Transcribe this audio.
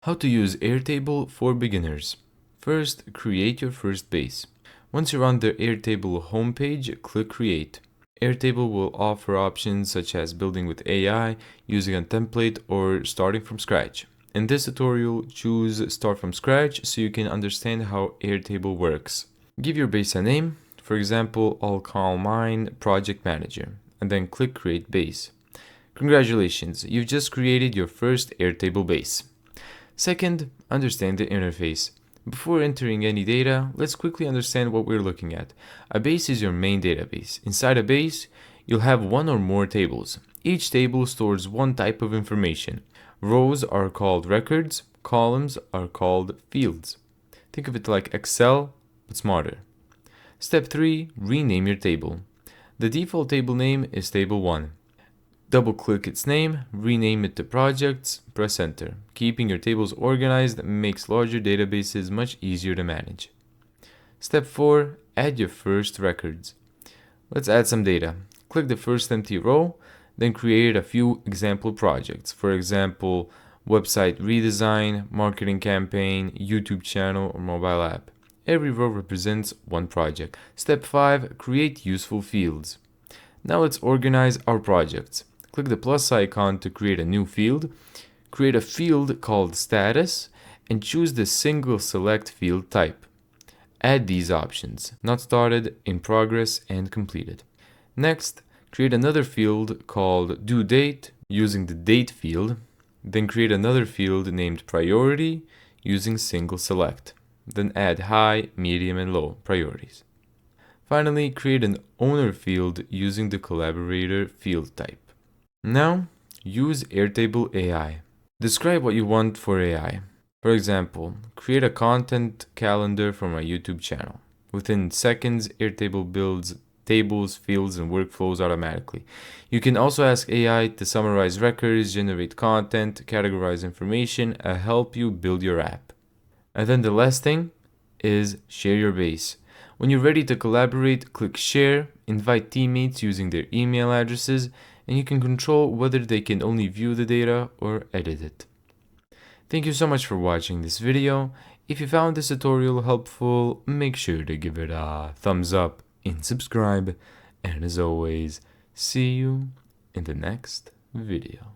How to use Airtable for beginners. First, create your first base. Once you're on the Airtable homepage, click Create. Airtable will offer options such as building with AI, using a template, or starting from scratch. In this tutorial, choose Start from Scratch so you can understand how Airtable works. Give your base a name. For example, I'll call mine Project Manager, and then click Create Base. Congratulations, you've just created your first Airtable base. Second, understand the interface. Before entering any data, let's quickly understand what we're looking at. A base is your main database. Inside a base, you'll have one or more tables. Each table stores one type of information. Rows are called records, columns are called fields. Think of it like Excel, but smarter. Step 3, rename your table. The default table name is Table 1. Double-click its name, rename it to Projects, press Enter. Keeping your tables organized makes larger databases much easier to manage. Step 4, add your first records. Let's add some data. Click the first empty row, then create a few example projects. For example, website redesign, marketing campaign, YouTube channel, or mobile app. Every row represents one project. Step 5, create useful fields. Now let's organize our projects. Click the plus icon to create a new field. Create a field called Status and choose the single select field type. Add these options: Not Started, In Progress, and Completed. Next, create another field called Due Date using the Date field. Then create another field named Priority using single select. Then add high, medium, and low priorities. Finally, create an owner field using the collaborator field type. Now, use Airtable AI. Describe what you want for AI. For example, create a content calendar for my YouTube channel. Within seconds, Airtable builds tables, fields, and workflows automatically. You can also ask AI to summarize records, generate content, categorize information, and help you build your app. And then the last thing is share your base. When you're ready to collaborate, click Share, invite teammates using their email addresses, and you can control whether they can only view the data or edit it. Thank you so much for watching this video. If you found this tutorial helpful, make sure to give it a thumbs up and subscribe. And as always, see you in the next video.